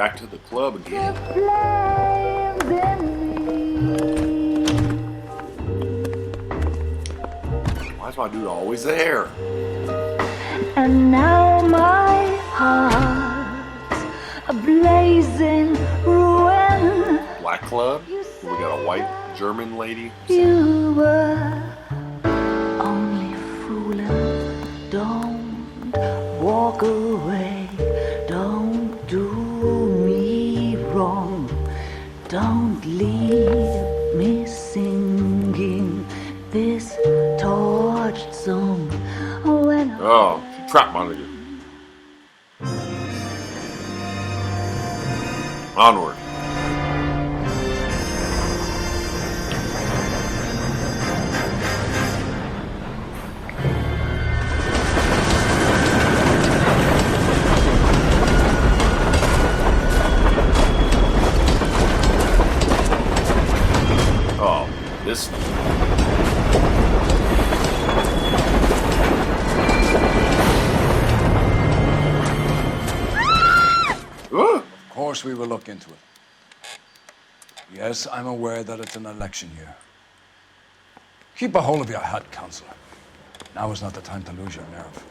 Back to the club again. Why is my dude always there? And now my heart's a blazing ruin. Black club? We got a white German lady. You were only fooling. Don't walk away. Don't do me wrong. Don't leave me singing this torched song. When Oh, she trapped my nigga. Onward. Oh, this. Of course we will look into it. Yes, I'm aware that it's an election year. Keep a hold of your head, Counselor. Now is not the time to lose your nerve.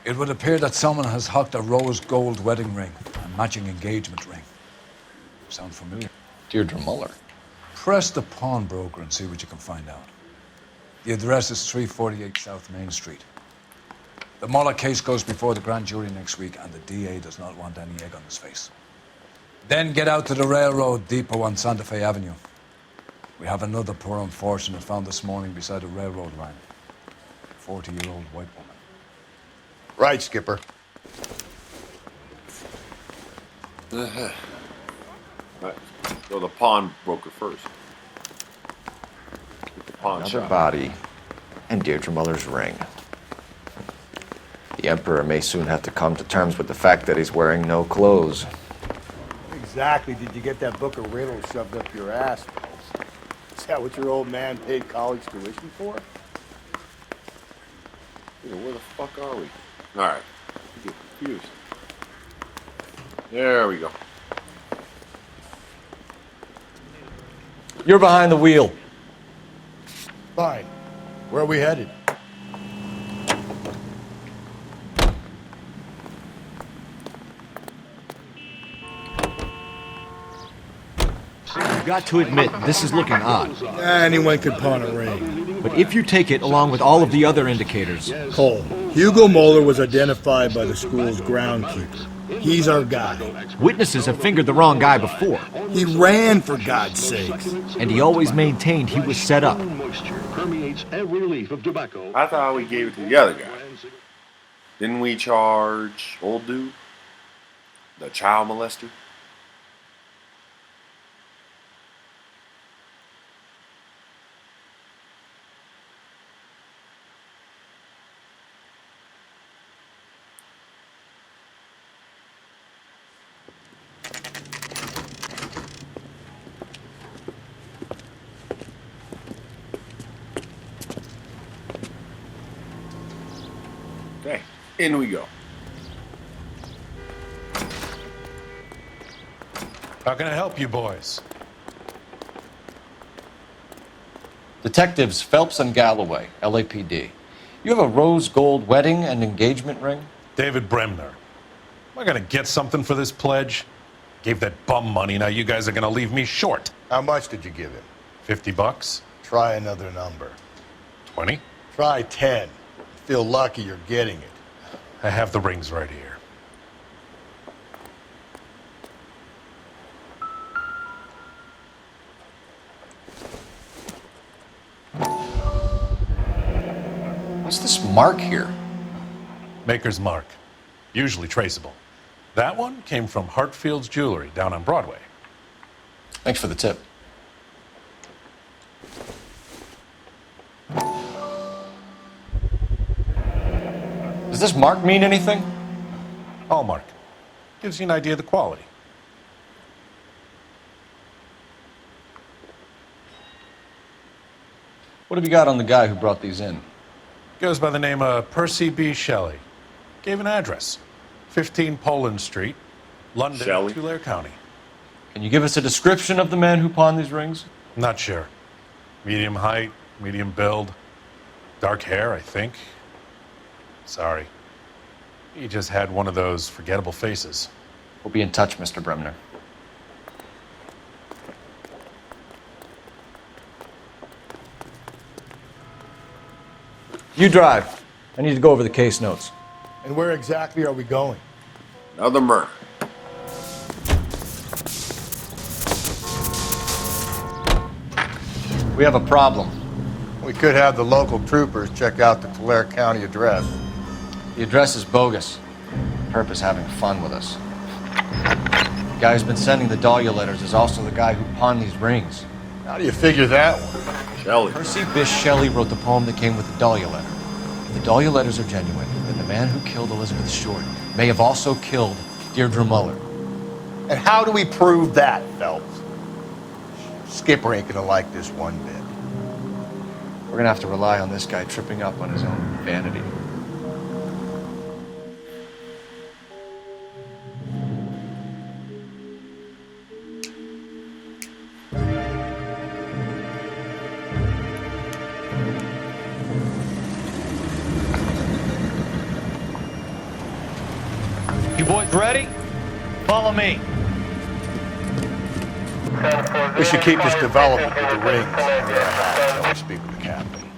It would appear that someone has hucked a rose gold wedding ring and matching engagement ring. Sound familiar? Deirdre Muller. Press the pawnbroker and see what you can find out. The address is 348 South Main Street. The Muller case goes before the grand jury next week, and the DA does not want any egg on his face. Then get out to the railroad depot on Santa Fe Avenue. We have another poor unfortunate found this morning beside a railroad line. 40-year-old white woman. Right, Skipper. Right. Go the pawnbroker first. Get the pawn Another shop. body. And Deirdre Muller's ring. The Emperor may soon have to come to terms with the fact that he's wearing no clothes. Exactly did you get that book of riddles shoved up your ass? Is that what your old man paid college tuition for? Dude, where the fuck are we? Alright. I get confused. There we go. You're behind the wheel. Fine. Where are we headed? You've got to admit, this is looking odd. Anyone could pawn a ring. But if you take it along with all of the other indicators... Cole, Hugo Moeller was identified by the school's groundkeeper. He's our guy. Witnesses have fingered the wrong guy before. He ran, for God's sakes. And he always maintained he was set up. I thought we gave it to the other guy. Didn't we charge old dude? The child molester? Okay, in we go. How can I help you boys? Detectives Phelps and Galloway, LAPD. You have a rose gold wedding and engagement ring? David Bremner. Am I gonna get something for this pledge? Gave that bum money, now you guys are gonna leave me short. How much did you give him? $50? Try another number. 20? Try 10. Feel lucky you're getting it. I have the rings right here. What's this mark here? Maker's mark. Usually traceable. That one came from Hartfield's Jewelry down on Broadway. Thanks for the tip. Does this mark mean anything? Hallmark. Gives you an idea of the quality. What have you got on the guy who brought these in? Goes by the name of Percy B. Shelley. Gave an address. 15 Poland Street, London, Shelley. Tulare County. Can you give us a description of the man who pawned these rings? Not sure. Medium height, medium build, dark hair, I think. Sorry. He just had one of those forgettable faces. We'll be in touch, Mr. Bremner. You drive. I need to go over the case notes. And where exactly are we going? Another murder. We have a problem. We could have the local troopers check out the Tulare County address. The address is bogus. Perp is having fun with us. The guy who's been sending the Dahlia letters is also the guy who pawned these rings. How do you figure that one? Shelley. Percy Bysshe Shelley wrote the poem that came with the Dahlia letter. If the Dahlia letters are genuine, then the man who killed Elizabeth Short may have also killed Deirdre Muller. And how do we prove that, Phelps? Skipper ain't gonna like this one bit. We're gonna have to rely on this guy tripping up on his own vanity. You boys ready? Follow me. We should keep this development with the rings. Don't speak with the captain.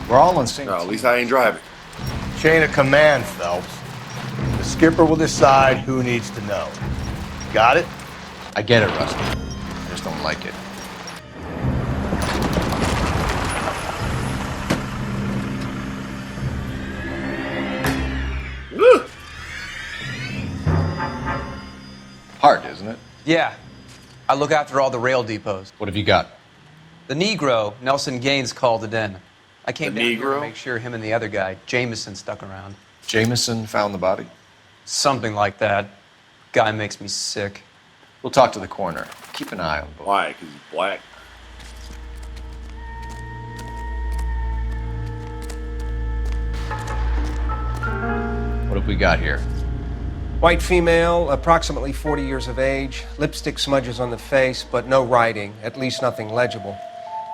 We're all on sync. No, at least I ain't driving. Chain of command, Phelps. The skipper will decide who needs to know. Got it? I get it, Rusty. I just don't like it. Ugh. Hard, isn't it? Yeah. I look after all the rail depots. What have you got? The Negro, Nelson Gaines, called it in. I came The down here to Negro? make sure him and the other guy, Jameson, stuck around. Jameson found the body? Something like that. Guy makes me sick. We'll talk to the coroner. Keep an eye on both. Why? Because he's black. What have we got here? White female, approximately 40 years of age, lipstick smudges on the face, but no writing, at least nothing legible.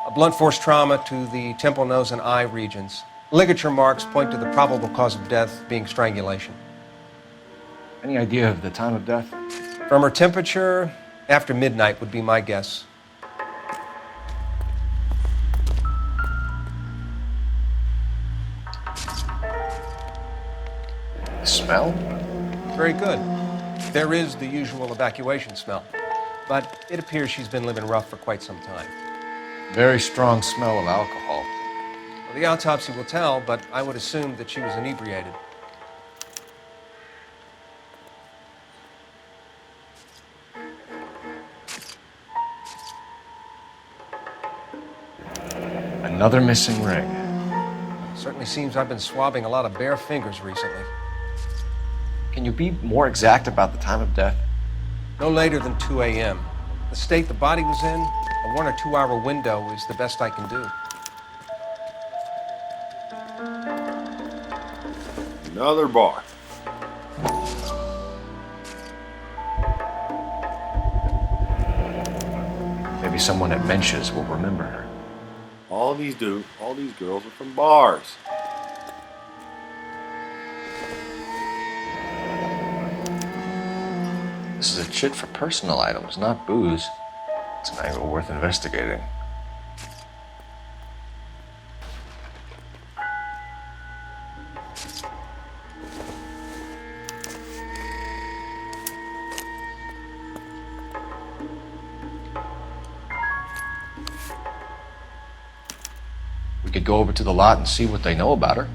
A blunt force trauma to the temple, nose, and eye regions. Ligature marks point to the probable cause of death being strangulation. Any idea of the time of death? From her temperature, after midnight would be my guess. The smell? Very good. There is the usual evacuation smell, but it appears she's been living rough for quite some time. Very strong smell of alcohol. Well, the autopsy will tell, but I would assume that she was inebriated. Another missing ring. Certainly seems I've been swabbing a lot of bare fingers recently. Can you be more exact about the time of death? No later than 2 a.m. The state the body was in, a 1 or 2 hour window is the best I can do. Another bar. Maybe someone at Mensch's will remember her. All these girls are from bars. This is a chit for personal items, not booze. It's an angle worth investigating. We could go over to the lot and see what they know about her.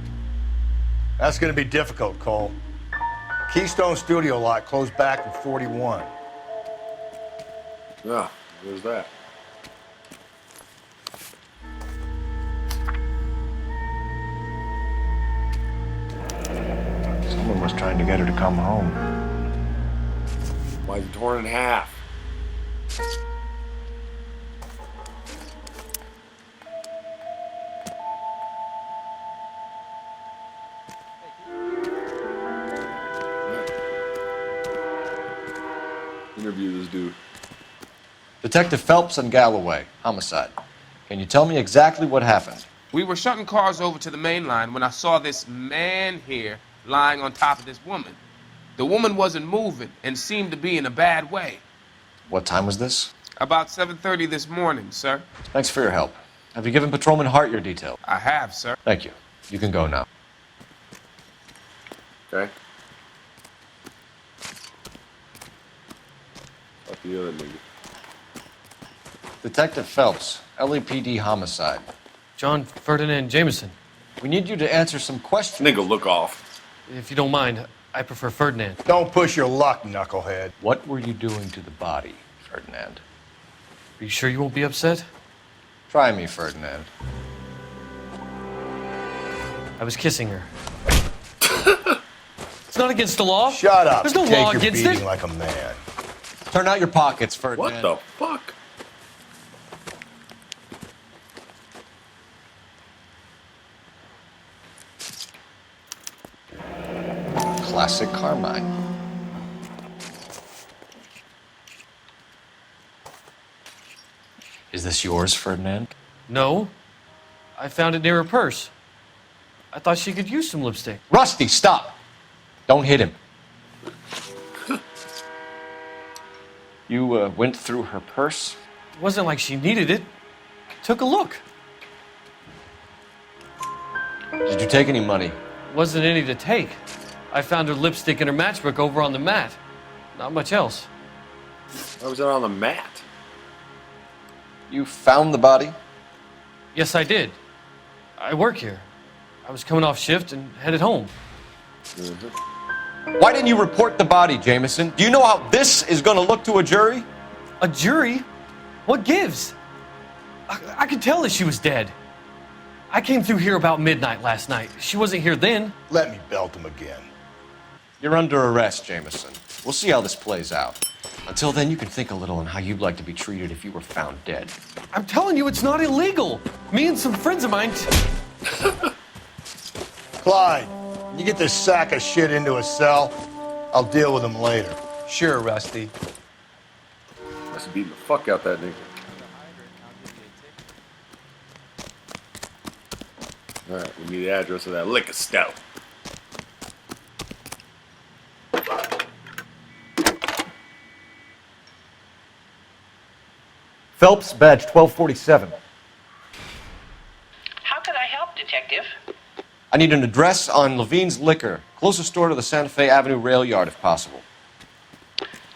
That's gonna be difficult, Cole. Keystone Studio lot closed back in 41. Yeah, what was that? Someone was trying to get her to come home. Why is it torn in half? interview this dude. Detective Phelps and Galloway, homicide. Can you tell me exactly what happened? We were shutting cars over to the main line when I saw this man here lying on top of this woman. The woman wasn't moving and seemed to be in a bad way. What time was this? About 7:30 this morning, sir. Thanks for your help. Have you given Patrolman Hart your details? I have, sir. Thank you. You can go now. Okay. Fuck the other nigga. Detective Phelps, LAPD homicide. John Ferdinand Jameson. We need you to answer some questions. Nigga, look off. If you don't mind, I prefer Ferdinand. Don't push your luck, knucklehead. What were you doing to the body, Ferdinand? Are you sure you won't be upset? Try me, Ferdinand. I was kissing her. It's not against the law. Shut up. There's no Take law your against beating it. like a man. Turn out your pockets, What Ferdinand. the fuck? Classic Carmine. Is this yours, Ferdinand? No. I found it near her purse. I thought she could use some lipstick. Rusty, stop! Don't hit him. You went through her purse? It wasn't like she needed it. Took a look. Did you take any money? Wasn't any to take. I found her lipstick and her matchbook over on the mat. Not much else. Why was it on the mat? You found the body? Yes, I did. I work here. I was coming off shift and headed home. Why didn't you report the body, Jameson? Do you know how this is going to look to a jury? A jury? What gives? I could tell that she was dead. I came through here about midnight last night. She wasn't here then. Let me belt him again. You're under arrest, Jameson. We'll see how this plays out. Until then, you can think a little on how you'd like to be treated if you were found dead. I'm telling you, it's not illegal. Me and some friends of mine. Clyde, you get this sack of shit into a cell. I'll deal with him later. Sure, Rusty. Must have beaten the fuck out that nigga. Alright, we need the address of that liquor stout. Phelps, badge 1247. How can I help, Detective? I need an address on Levine's Liquor, closest store to the Santa Fe Avenue rail yard, if possible.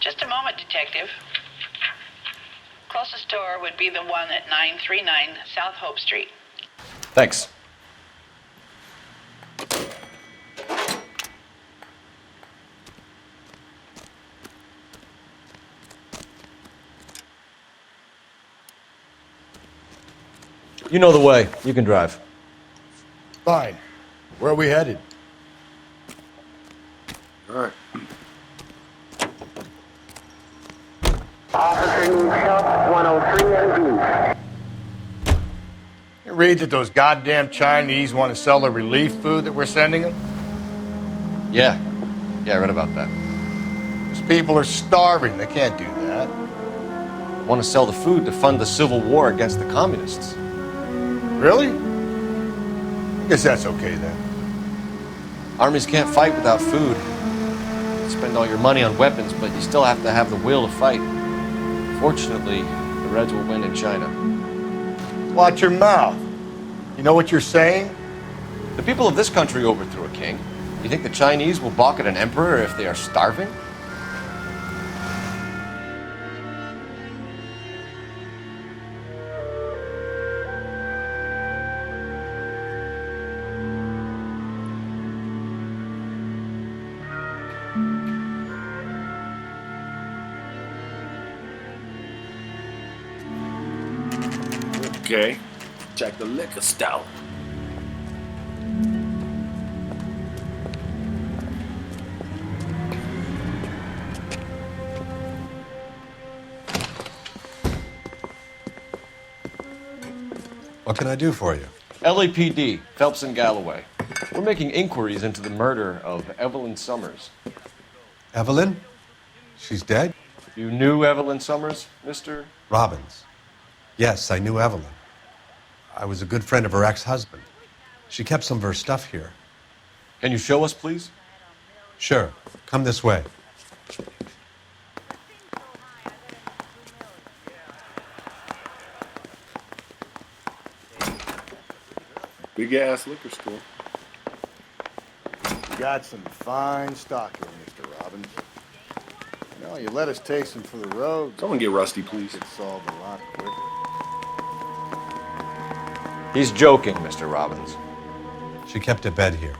Just a moment, Detective. Closest store would be the one at 939 South Hope Street. Thanks. You know the way. You can drive. Fine. Where are we headed? Alright. Officer needs help, 103 and You read that those goddamn Chinese want to sell the relief food that we're sending them? Yeah. Yeah, I read about that. Those people are starving. They can't do that. Want to sell the food to fund the civil war against the communists. Really? I guess that's okay then. Armies can't fight without food. You spend all your money on weapons, but you still have to have the will to fight. Fortunately, the Reds will win in China. Watch your mouth. You know what you're saying? The people of this country overthrew a king. You think the Chinese will balk at an emperor if they are starving? Okay. Check the liquor stout. What can I do for you? LAPD, Phelps and Galloway. We're making inquiries into the murder of Evelyn Summers. Evelyn? She's dead? You knew Evelyn Summers, Mr. Robbins. Yes, I knew Evelyn. I was a good friend of her ex-husband. She kept some of her stuff here. Can you show us, please? Sure. Come this way. Big ass liquor store. You got some fine stock here, Mr. Robbins. You know, you let us take some for the road. Someone get Rusty, please. It's solved a lot quicker. He's joking, Mr. Robbins. She kept a bed here,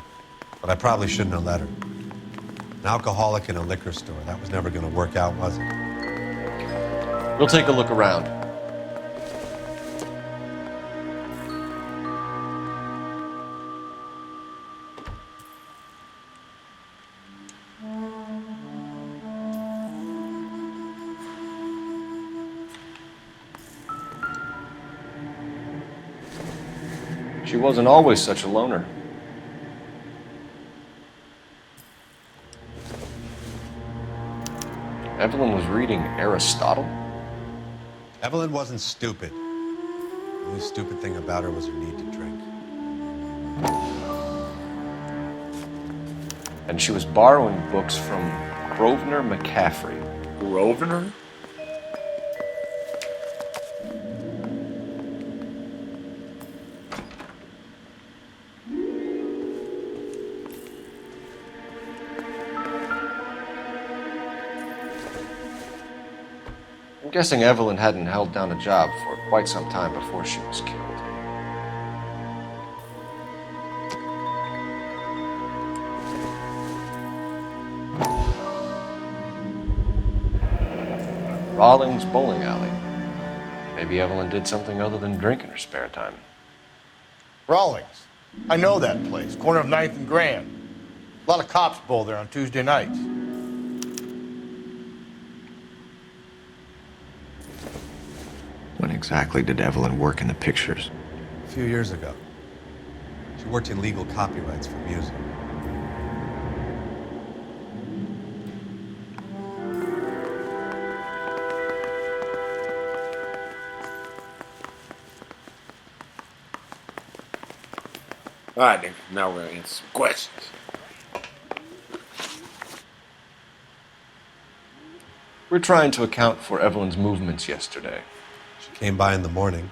but I probably shouldn't have let her. An alcoholic in a liquor store. That was never going to work out, was it? We'll take a look around. She wasn't always such a loner. Evelyn was reading Aristotle? Evelyn wasn't stupid. The only stupid thing about her was her need to drink. And she was borrowing books from Grosvenor McCaffrey. Grosvenor? I'm guessing Evelyn hadn't held down a job for quite some time before she was killed. Rawlings Bowling Alley. Maybe Evelyn did something other than drink in her spare time. Rawlings. I know that place. Corner of 9th and Grand. A lot of cops bowl there on Tuesday nights. When exactly did Evelyn work in the pictures? A few years ago. She worked in legal copyrights for music. All right, then. Now we're going to answer some questions. We're trying to account for Evelyn's movements yesterday. She came by in the morning.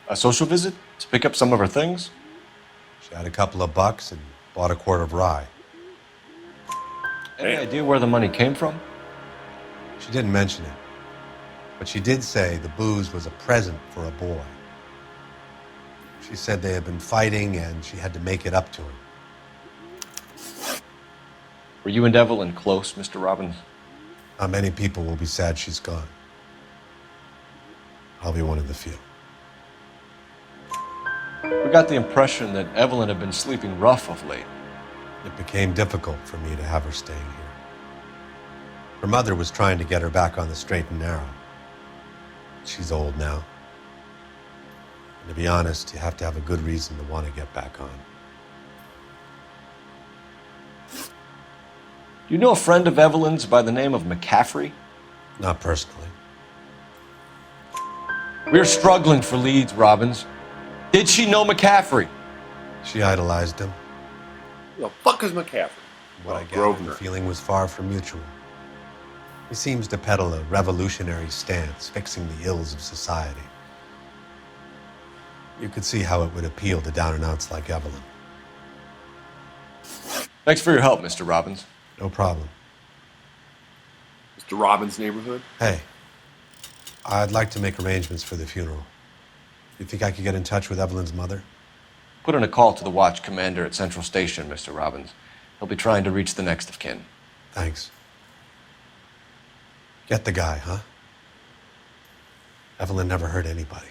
A social visit? To pick up some of her things? She had a couple of bucks and bought a quart of rye. Any idea where the money came from? She didn't mention it. But she did say the booze was a present for a boy. She said they had been fighting and she had to make it up to him. Were you and Evelyn close, Mr. Robbins? Not many people will be sad she's gone. I'll be one of the few. We got the impression that Evelyn had been sleeping rough of late. It became difficult for me to have her staying here. Her mother was trying to get her back on the straight and narrow. She's old now. And to be honest, you have to have a good reason to want to get back on. You know a friend of Evelyn's by the name of McCaffrey? Not personally. We're struggling for leads, Robbins. Did she know McCaffrey? She idolized him. Who the fuck is McCaffrey? What I gathered, the feeling was far from mutual. He seems to peddle a revolutionary stance, fixing the ills of society. You could see how it would appeal to down-and-outs like Evelyn. Thanks for your help, Mr. Robbins. No problem. Mr. Robbins' neighborhood? Hey, I'd like to make arrangements for the funeral. You think I could get in touch with Evelyn's mother? Put in a call to the watch commander at Central Station, Mr. Robbins. He'll be trying to reach the next of kin. Thanks. Get the guy, huh? Evelyn never hurt anybody.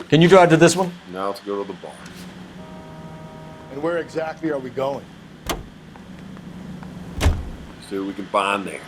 Can you drive to this one? Now let's go to the bar. And where exactly are we going? See what we can find there.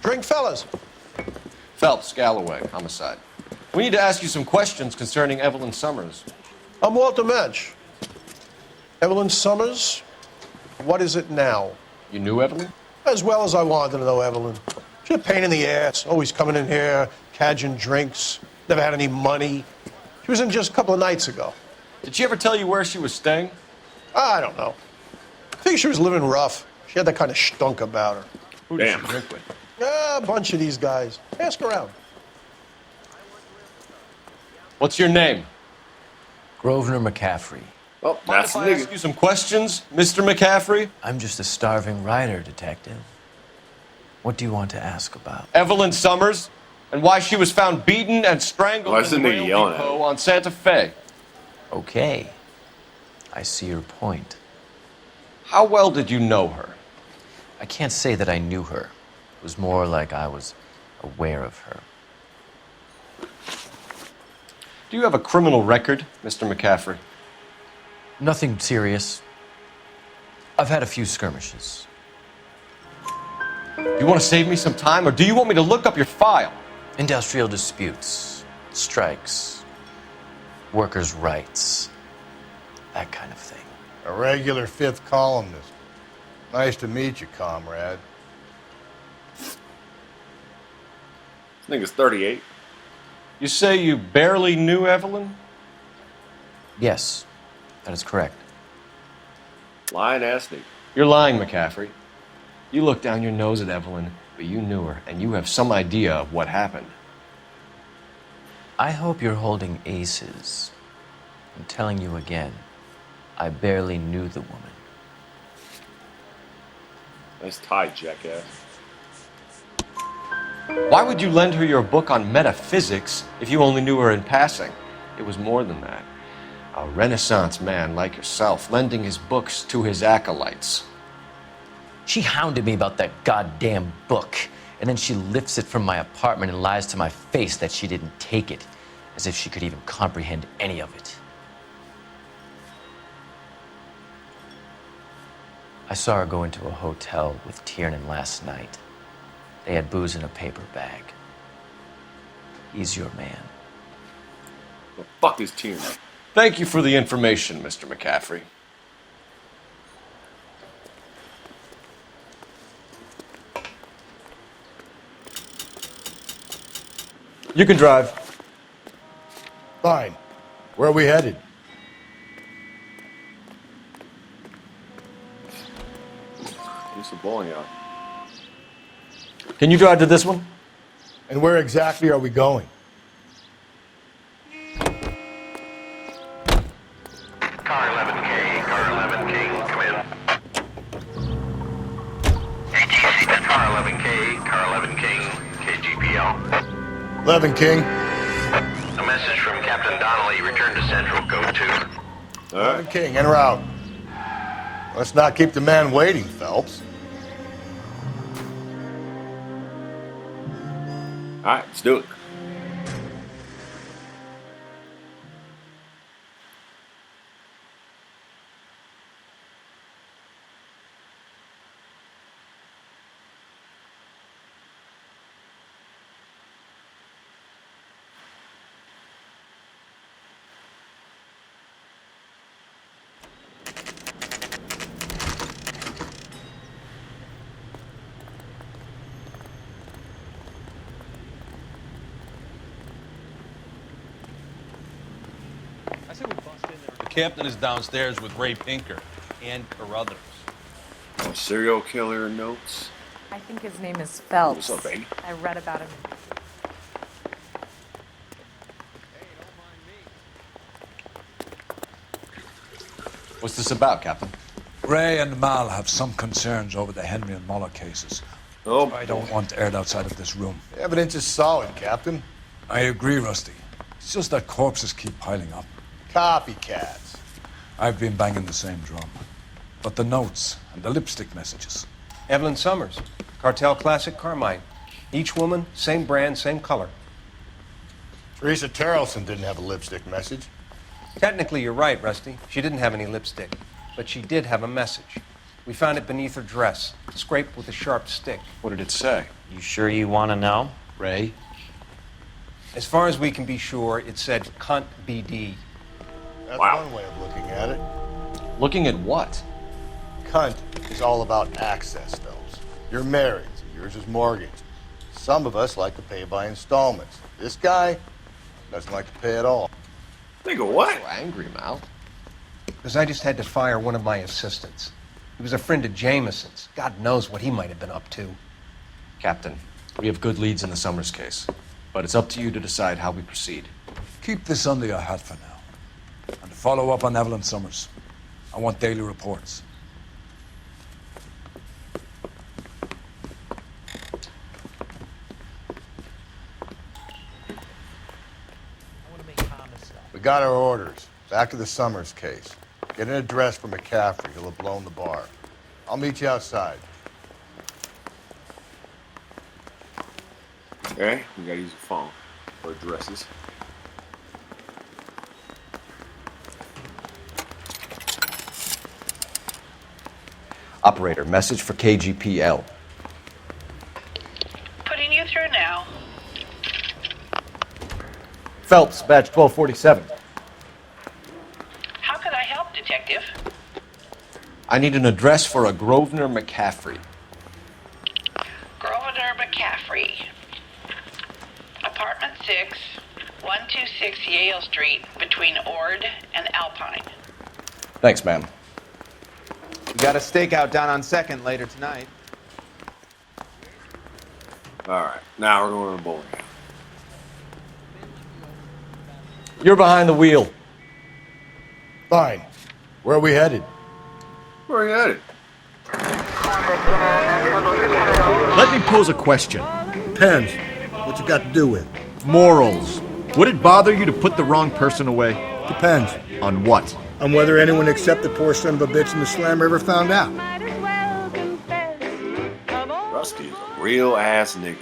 Drink, fellas. Phelps, Galloway, homicide. We need to ask you some questions concerning Evelyn Summers. I'm Walter Mensch. Evelyn Summers, what is it now? You knew Evelyn? As well as I wanted to know Evelyn. She's a pain in the ass, always coming in here, cadging drinks, never had any money. She was in just a couple of nights ago. Did she ever tell you where she was staying? I don't know. I think she was living rough. She had that kind of stunk about her. Who did she drink with? Yeah, a bunch of these guys. Ask around. What's your name? Grosvenor McCaffrey. Oh, Mind that's if the I nigga. ask you some questions, Mr. McCaffrey? I'm just a starving writer, detective. What do you want to ask about? Evelyn Summers, and why she was found beaten and strangled Why is in the the nigga rail yelling at depot on Santa Fe. Okay. I see your point. How well did you know her? I can't say that I knew her. It was more like I was aware of her. Do you have a criminal record, Mr. McCaffrey? Nothing serious. I've had a few skirmishes. Do you want to save me some time, or do you want me to look up your file? Industrial disputes, strikes, workers' rights, that kind of thing. A regular fifth columnist. Nice to meet you, comrade. This nigga's 38. You say you barely knew Evelyn? Yes, that is correct. Lying ass nigga. You're lying, McCaffrey. You look down your nose at Evelyn, but you knew her, and you have some idea of what happened. I hope you're holding aces. I'm telling you again, I barely knew the woman. Nice tie, jackass. Why would you lend her your book on metaphysics if you only knew her in passing? It was more than that. A Renaissance man like yourself, lending his books to his acolytes. She hounded me about that goddamn book, and then she lifts it from my apartment and lies to my face that she didn't take it, as if she could even comprehend any of it. I saw her go into a hotel with Tiernan last night. They had booze in a paper bag. He's your man. The fuck is Tiernan? Thank you for the information, Mr. McCaffrey. You can drive. Fine. Where are we headed? It's a bowling alley. Can you drive to this one? And where exactly are we going? Car 11K, car 11K, come in. ATC to car 11K, car 11K, KGPL. 11 King. A message from Captain Donnelly, return to Central, code 2. 11 King, en route. Let's not keep the man waiting, Phelps. Alright, let's do it. The captain is downstairs with Ray Pinker and Carruthers. Oh, serial killer notes. I think his name is Phelps. What's up, baby? I read about him. What's this about, Captain? Ray and Mal have some concerns over the Henry and Muller cases. Oh, I don't want aired outside of this room. The evidence is solid, Captain. I agree, Rusty. It's just that corpses keep piling up. Copycats. I've been banging the same drum. But the notes and the lipstick messages. Evelyn Summers, Cartel Classic Carmine. Each woman, same brand, same color. Teresa Terrelson didn't have a lipstick message. Technically, you're right, Rusty. She didn't have any lipstick, but she did have a message. We found it beneath her dress, scraped with a sharp stick. What did it say? You sure you want to know? Ray? As far as we can be sure, it said cunt BD. That's Wow. one way of looking at it. Looking at what? Cunt is all about access, Phelps. You're married, so yours is mortgaged. Some of us like to pay by installments. This guy doesn't like to pay at all. Think of what? So angry, Mal. Because I just had to fire one of my assistants. He was a friend of Jameson's. God knows what he might have been up to. Captain, we have good leads in the Summers case, but it's up to you to decide how we proceed. Keep this under your hat for now. And follow up on Evelyn Summers. I want daily reports. We got our orders. Back to the Summers case. Get an address for McCaffrey. He'll have blown the bar. I'll meet you outside. Okay, we gotta use a phone for addresses. Operator, message for KGPL. Putting you through now. Phelps, badge 1247. How could I help, Detective? I need an address for a Grosvenor McCaffrey. Grosvenor McCaffrey. Apartment 6, 126 Yale Street, between Ord and Alpine. Thanks, ma'am. We got a stakeout down on 2nd later tonight. Alright, now we're going to the bowling alley. You're behind the wheel. Fine. Where are we headed? Where are you headed? Let me pose a question. Depends. What's it got to do with? Morals. Would it bother you to put the wrong person away? Depends. On what? On whether anyone except the poor son of a bitch in the slammer ever found out. Rusty is a real ass nigga.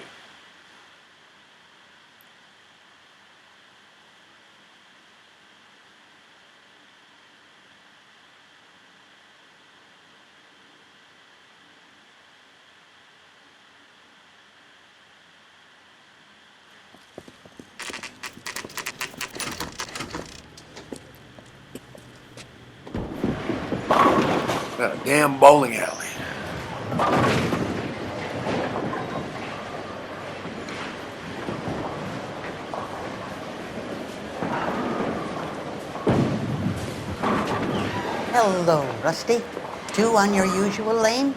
Got a damn bowling alley. Hello, Rusty. Two on your usual lane?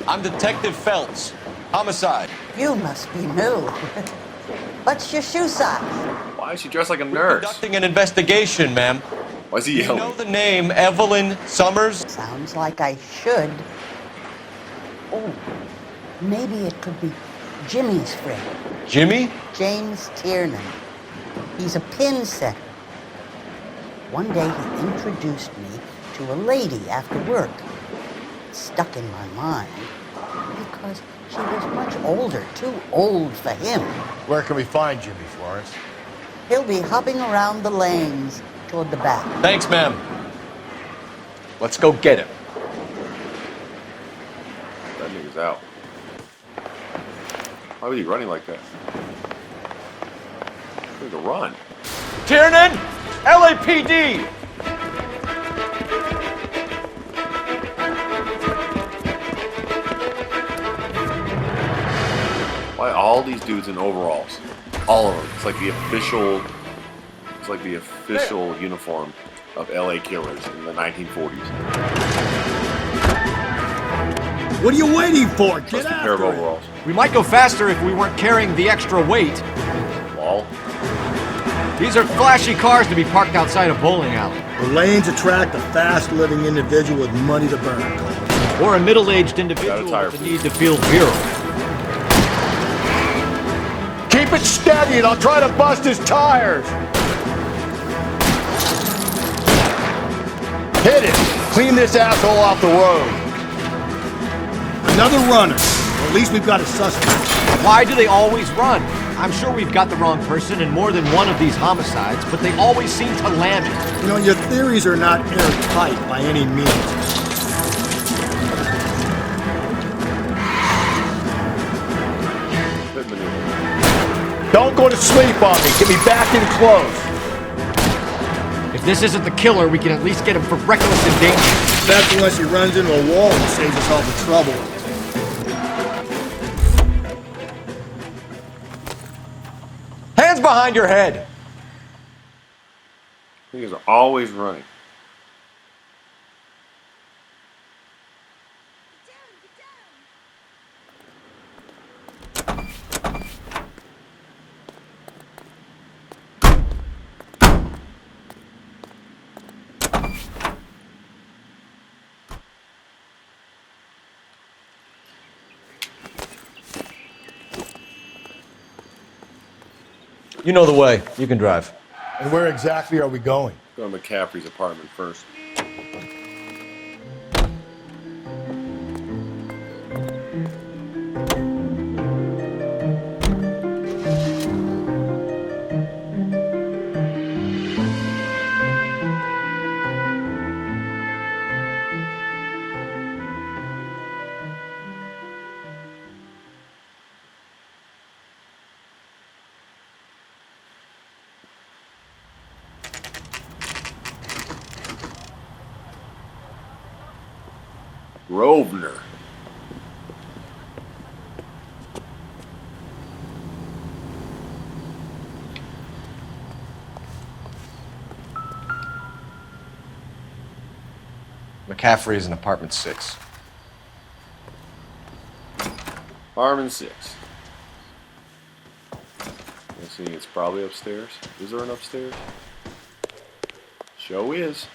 I'm Detective Phelps. Homicide. You must be new. What's your shoe size? Why is she dressed like a nurse? Conducting an investigation, ma'am. Why is he You yelling? know the name Evelyn Summers? Sounds like I should. Oh, maybe it could be Jimmy's friend, Jimmy? James Tiernan. He's a pin setter. One day he introduced me to a lady after work. It stuck in my mind because she was much older, too old for him. Where can we find Jimmy, Florence? He'll be hopping around the lanes toward the back. Thanks, ma'am. Let's go get him. That nigga's out. Why was he running like that? Need to run. Tiernan! LAPD! Why all these dudes in overalls? All of them. It's like the official. It's like the official uniform of LA killers in the 1940s. What are you waiting for? Just a pair of overalls. We might go faster if we weren't carrying the extra weight. Wall. These are flashy cars to be parked outside a bowling alley. The lanes attract a fast-living individual with money to burn. Or a middle-aged individual with the need to feel virile. Keep it steady and I'll try to bust his tires. Hit it. Clean this asshole off the road. Another runner. Or at least we've got a suspect. Why do they always run? I'm sure we've got the wrong person in more than one of these homicides, but they always seem to land it. You know, your theories are not airtight by any means. Don't go to sleep on me. Get me back in close. If this isn't the killer, we can at least get him for reckless endangerment. That's unless he runs into a wall and saves us all the trouble. Hands behind your head! Niggas are always running. You know the way. You can drive. And where exactly are we going? Go to McCaffrey's apartment first. Grosvenor. McCaffrey is in apartment 6. Apartment 6. I see it's probably upstairs. Is there an upstairs? Show is.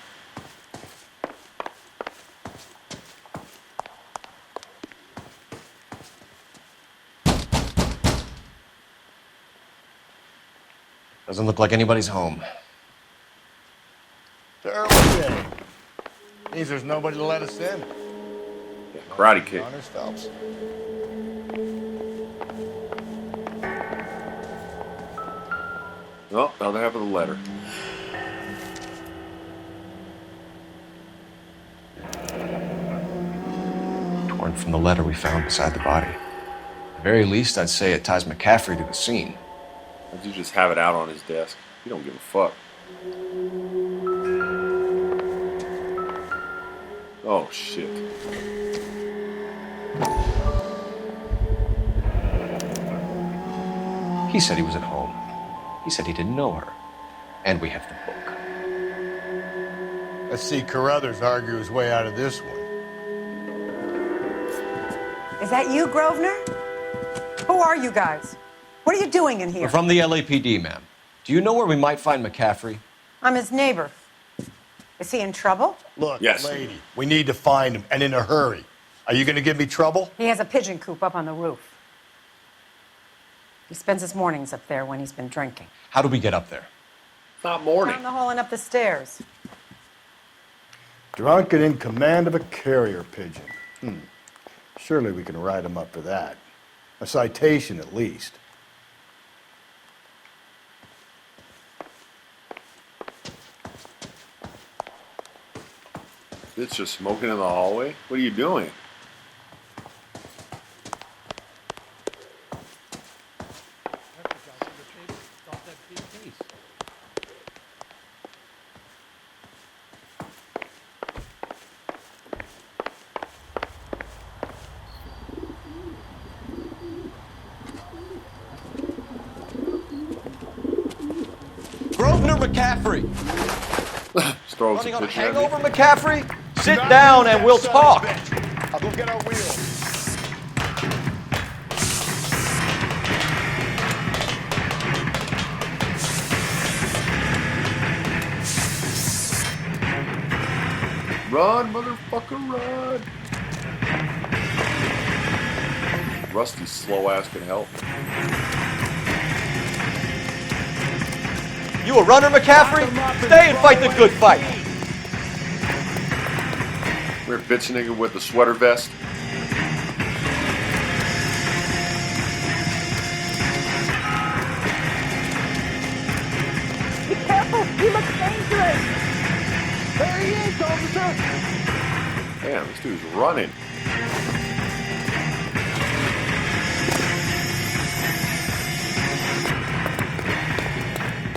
Doesn't look like anybody's home. Terrible day. Means there's nobody to let us in. Yeah, karate kick. Honors, Phelps. Oh, now they have the letter. Torn from the letter we found beside the body. At the very least, I'd say it ties McCaffrey to the scene. Why'd you just have it out on his desk? You don't give a fuck. Oh, shit. He said he was at home. He said he didn't know her. And we have the book. Let's see Carruthers argue his way out of this one. Is that you, Grosvenor? Who are you guys? What are you doing in here? We're from the LAPD, ma'am. Do you know where we might find McCaffrey? I'm his neighbor. Is he in trouble? Look, Yes. lady, we need to find him, and in a hurry. Are you going to give me trouble? He has a pigeon coop up on the roof. He spends his mornings up there when he's been drinking. How do we get up there? It's not morning. Down the hall and up the stairs. Drunk and in command of a carrier pigeon. Surely we can write him up for that. A citation, at least. It's just smoking in the hallway? What are you doing? Grosvenor McCaffrey! Just throwing Running some on a pictures at me. hangover, McCaffrey? Sit down and we'll talk. I'll go get our wheels. Run, motherfucker, run! Rusty's slow ass can help. You a runner, McCaffrey? Stay and fight the good fight. We're a bitch nigga with the sweater vest. Be careful! He looks dangerous! There he is, officer! Damn, this dude's running.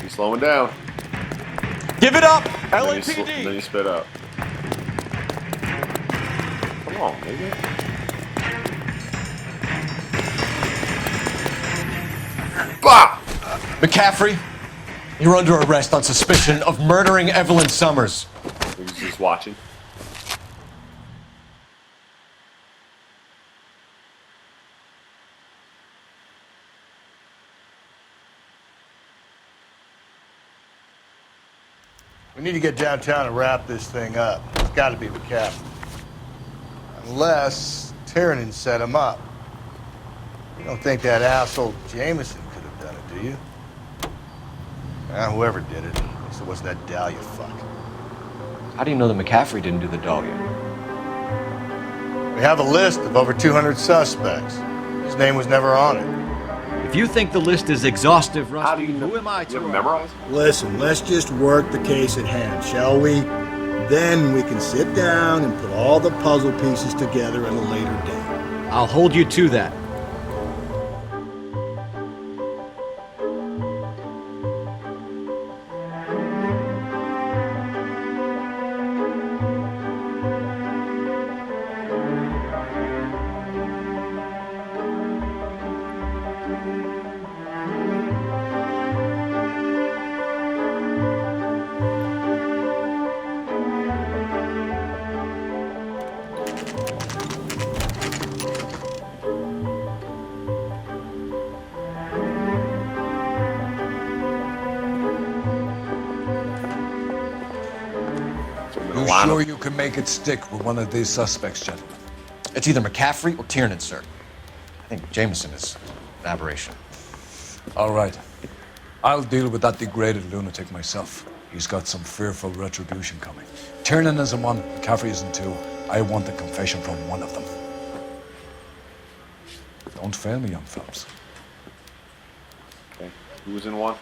He's slowing down. Give it up, LAPD! Then he sped up. Come on, nigga. Bah! McCaffrey, you're under arrest on suspicion of murdering Evelyn Summers. He's just watching. We need to get downtown and wrap this thing up. It's got to be McCaffrey. Unless Tiernan set him up. You don't think that asshole Jameson could have done it, do you? Whoever did it. At least it wasn't that Dahlia fuck. How do you know that McCaffrey didn't do the Dahlia? We have a list of over 200 suspects. His name was never on it. If you think the list is exhaustive, Rusty, How do you know? who am I to memorize? Listen, let's just work the case at hand, shall we? Then we can sit down and put all the puzzle pieces together at a later date. I'll hold you to that. You sure you can make it stick with one of these suspects, gentlemen? It's either McCaffrey or Tiernan, sir. I think Jameson is an aberration. All right. I'll deal with that degraded lunatic myself. He's got some fearful retribution coming. Tiernan is in one, McCaffrey is in two. I want the confession from one of them. Don't fail me, young fellas. Okay. Who was in one?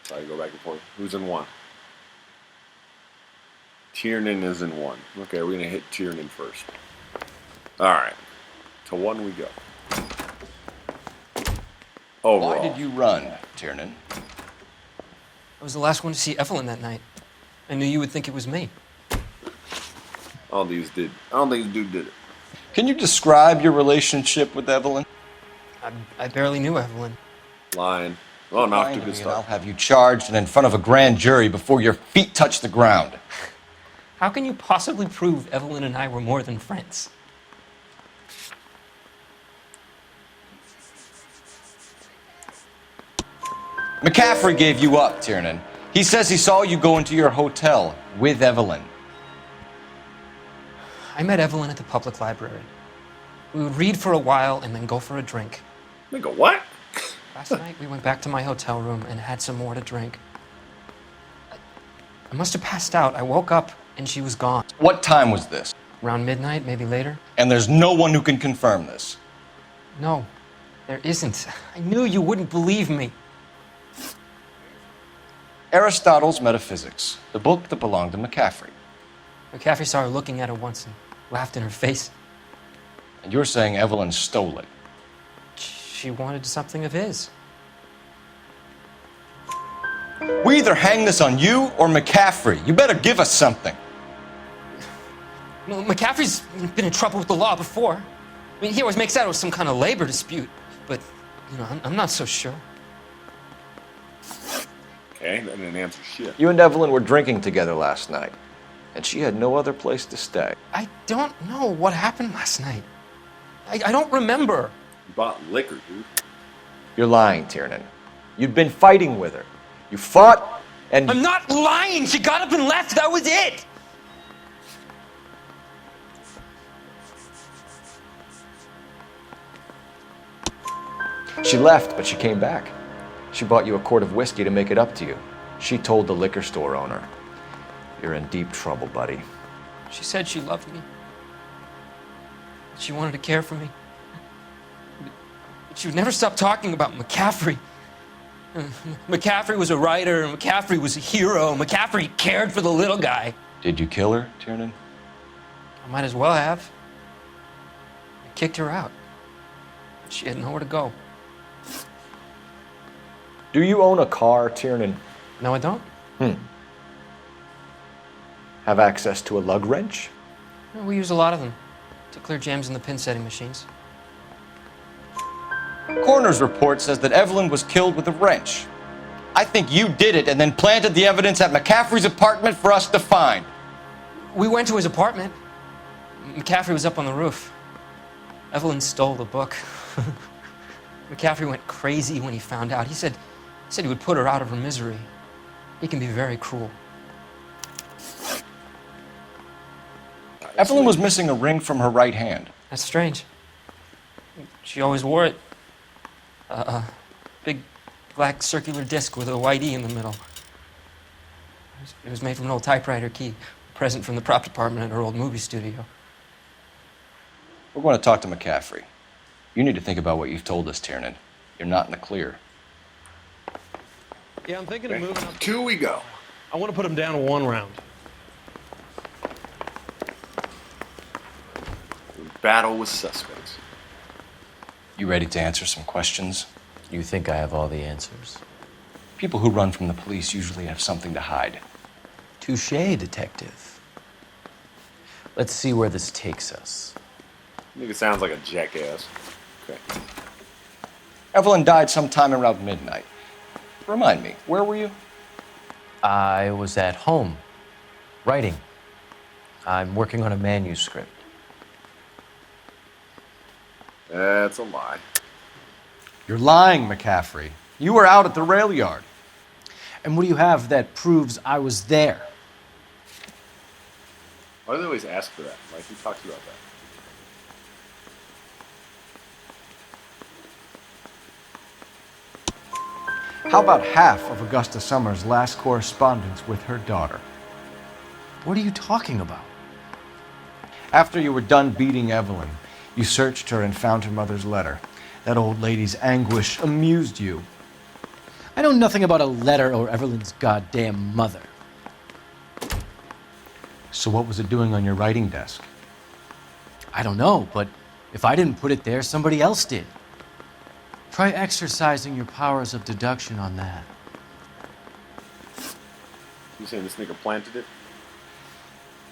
Sorry, go back and forth. Who's in one? Tiernan is in one. Okay, we're gonna hit Tiernan first. Alright. To one we go. Overall. Why did you run, Tiernan? I was the last one to see Evelyn that night. I knew you would think it was me. I don't think this dude did it. Can you describe your relationship with Evelyn? I barely knew Evelyn. Lying. Oh, not Lying too to good me, stuff. and I'll have you charged and in front of a grand jury before your feet touch the ground. How can you possibly prove Evelyn and I were more than friends? McCaffrey gave you up, Tiernan. He says he saw you go into your hotel with Evelyn. I met Evelyn at the public library. We would read for a while and then go for a drink. Nigga, what? Last night, we went back to my hotel room and had some more to drink. I must have passed out. I woke up and she was gone. What time was this? Around midnight, maybe later. And there's no one who can confirm this. No, there isn't. I knew you wouldn't believe me. Aristotle's Metaphysics, the book that belonged to McCaffrey. McCaffrey saw her looking at her once and laughed in her face. And you're saying Evelyn stole it. She wanted something of his. We either hang this on you or McCaffrey. You better give us something. Well, McCaffrey's been in trouble with the law before. I mean, he always makes out it was some kind of labor dispute, but, you know, I'm not so sure. Okay, that didn't answer shit. You and Evelyn were drinking together last night, and she had no other place to stay. I don't know what happened last night. I don't remember. You bought liquor, dude. You're lying, Tiernan. You'd been fighting with her. You fought, And I'm not lying! She got up and left! That was it! she left, but she came back. She bought you a quart of whiskey to make it up to you. She told the liquor store owner. You're in deep trouble, buddy. She said she loved me. She wanted to care for me. But she would never stop talking about McCaffrey. McCaffrey was a writer, and McCaffrey was a hero. McCaffrey cared for the little guy. Did you kill her, Tiernan? I might as well have. I kicked her out. She had nowhere to go. Do you own a car, Tiernan? No, I don't. Have access to a lug wrench? No, we use a lot of them to clear jams in the pin setting machines. Coroner's report says that Evelyn was killed with a wrench. I think you did it and then planted the evidence at McCaffrey's apartment for us to find. We went to his apartment. McCaffrey was up on the roof. Evelyn stole the book. McCaffrey went crazy when he found out. He said he would put her out of her misery. He can be very cruel. Evelyn was missing a ring from her right hand. That's strange. She always wore it. A big black circular disc with a white E in the middle. It was made from an old typewriter key, a present from the prop department at her old movie studio. We're going to talk to McCaffrey. You need to think about what you've told us, Tiernan. You're not in the clear. Yeah, I'm thinking of moving up. 2 we go. I want to put him down to 1 round. Battle with suspects. You ready to answer some questions? You think I have all the answers? People who run from the police usually have something to hide. Touché, detective. Let's see where this takes us. I think it sounds like a jackass. Okay. Evelyn died sometime around midnight. Remind me, where were you? I was at home, writing. I'm working on a manuscript. That's a lie. You're lying, McCaffrey. You were out at the rail yard. And what do you have that proves I was there? Why do they always ask for that? Like, who talks about that? How about half of Augusta Summers' last correspondence with her daughter? What are you talking about? After you were done beating Evelyn, you searched her and found her mother's letter. That old lady's anguish amused you. I know nothing about a letter or Evelyn's goddamn mother. So what was it doing on your writing desk? I don't know, but if I didn't put it there, somebody else did. Try exercising your powers of deduction on that. You saying this nigga planted it?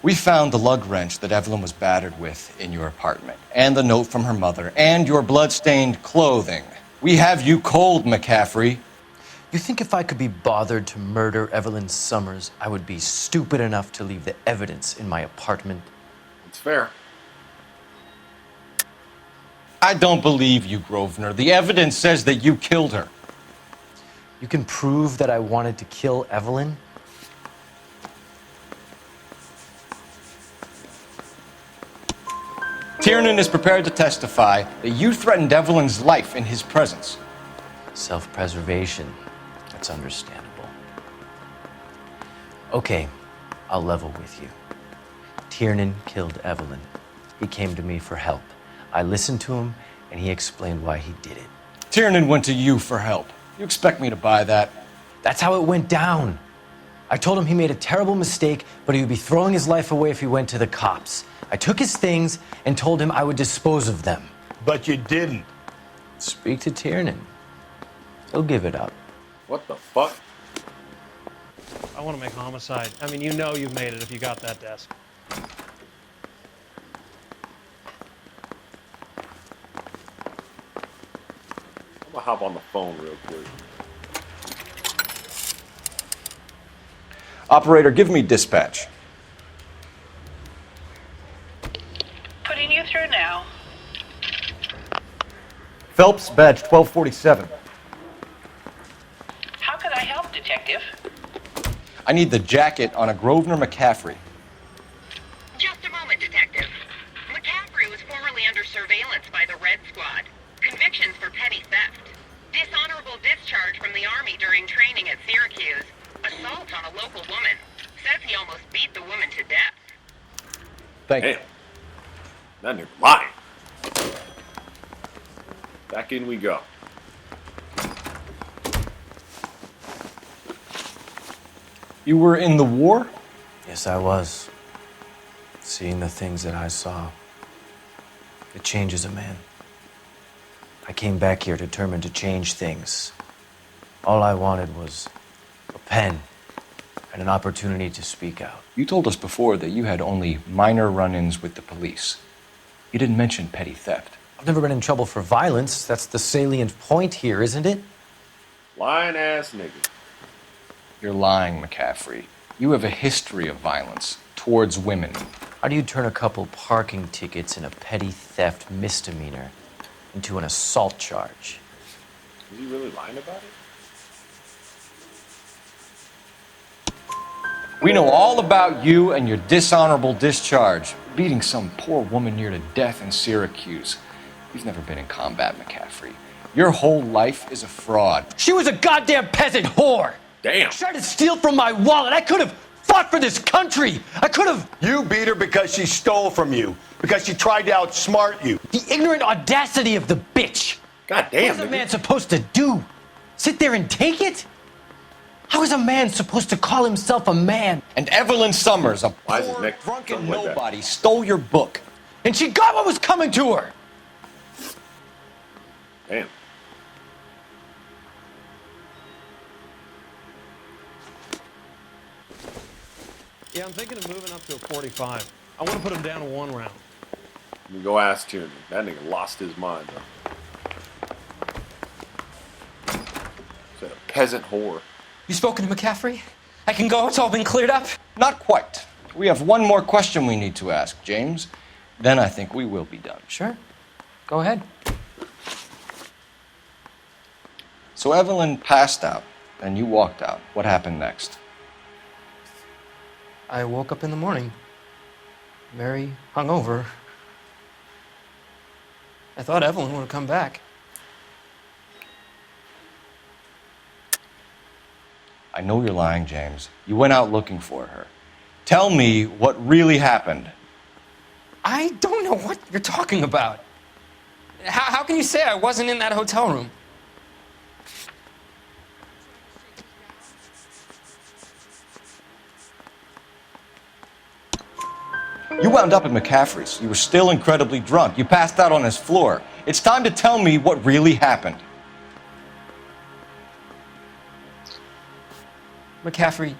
We found the lug wrench that Evelyn was battered with in your apartment, and the note from her mother, and your blood-stained clothing. We have you cold, McCaffrey. You think if I could be bothered to murder Evelyn Summers, I would be stupid enough to leave the evidence in my apartment? It's fair. I don't believe you, Grosvenor. The evidence says that you killed her. You can prove that I wanted to kill Evelyn? Tiernan is prepared to testify that you threatened Evelyn's life in his presence. Self-preservation. That's understandable. Okay, I'll level with you. Tiernan killed Evelyn. He came to me for help. I listened to him, and he explained why he did it. Tiernan went to you for help. You expect me to buy that? That's how it went down. I told him he made a terrible mistake, but he would be throwing his life away if he went to the cops. I took his things and told him I would dispose of them. But you didn't. Speak to Tiernan. He'll give it up. What the fuck? I want to make homicide. I mean, you know you've made it if you got that desk. I'm gonna hop on the phone real quick. Operator, give me dispatch. Putting you through now. Phelps, badge 1247. How could I help, Detective? I need the jacket on a Grosvenor McCaffrey. Just a moment, Detective. McCaffrey was formerly under surveillance by the Red Squad. Convictions for petty theft. Dishonorable discharge from the Army during training at Syracuse. Assault on a local woman. Says he almost beat the woman to death. Thank you. That nigga lying. Back in we go. You were in the war? Yes, I was. Seeing the things that I saw, it changes a man. I came back here determined to change things. All I wanted was a pen and an opportunity to speak out. You told us before that you had only minor run-ins with the police. You didn't mention petty theft. I've never been in trouble for violence. That's the salient point here, isn't it? Lying ass nigga. You're lying, McCaffrey. You have a history of violence towards women. How do you turn a couple parking tickets and a petty theft misdemeanor into an assault charge? Is he really lying about it? We know all about you and your dishonorable discharge, beating some poor woman near to death in Syracuse. You've never been in combat, McCaffrey. Your whole life is a fraud. She was a goddamn peasant whore! Damn. She tried to steal from my wallet. I could have fought for this country. I could have. You beat her because she stole from you, because she tried to outsmart you. The ignorant audacity of the bitch. God damn. What's a man supposed to do? Sit there and take it? How is a man supposed to call himself a man? And Evelyn Summers, a Why is his poor, neck drunken something like that? nobody, stole your book. And she got what was coming to her. Damn. Yeah, I'm thinking of moving up to a 45. I want to put him down to 1 round. You go ask Tierney. That nigga lost his mind, though. Said a peasant whore. You spoken to McCaffrey? I can go? It's all been cleared up? Not quite. We have one more question we need to ask, James. Then I think we will be done. Sure. Go ahead. So Evelyn passed out, and you walked out. What happened next? I woke up in the morning, very hungover. I thought Evelyn would have come back. I know you're lying, James. You went out looking for her. Tell me what really happened. I don't know what you're talking about. How can you say I wasn't in that hotel room? You wound up at McCaffrey's. You were still incredibly drunk. You passed out on his floor. It's time to tell me what really happened. McCaffrey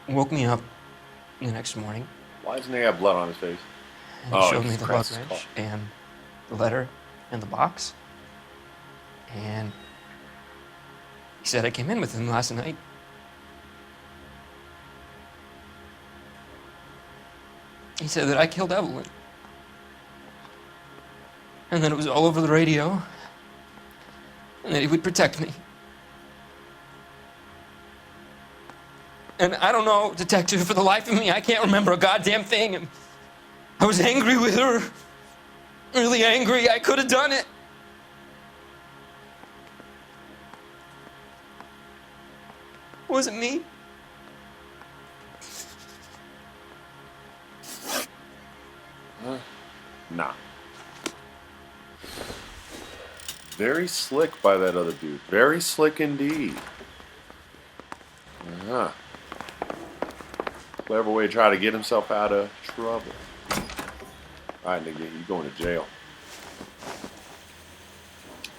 woke me up the next morning. Why doesn't he have blood on his face? And he showed me the luggage and the letter and the box. And he said I came in with him last night. He said that I killed Evelyn. And that it was all over the radio. And that he would protect me. And I don't know, Detective, for the life of me, I can't remember a goddamn thing. And I was angry with her. Really angry. I could have done it. Was it me? Nah. Very slick by that other dude. Very slick indeed. Uh-huh. Clever way to try to get himself out of trouble. Alright, nigga, you going to jail.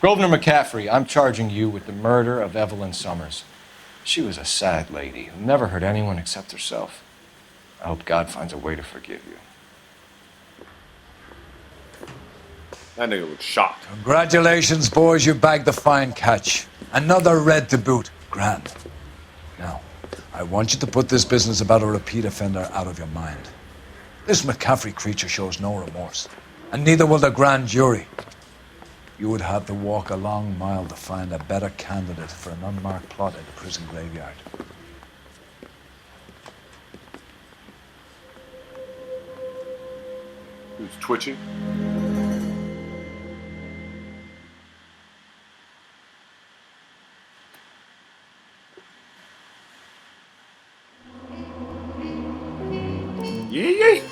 Grosvenor McCaffrey, I'm charging you with the murder of Evelyn Summers. She was a sad lady who never hurt anyone except herself. I hope God finds a way to forgive you. That nigga looks shocked. Congratulations, boys, you bagged the fine catch. Another red to boot. Grand. Now, I want you to put this business about a repeat offender out of your mind. This McCaffrey creature shows no remorse, and neither will the grand jury. You would have to walk a long mile to find a better candidate for an unmarked plot at the prison graveyard. Who's twitching? Yee yee!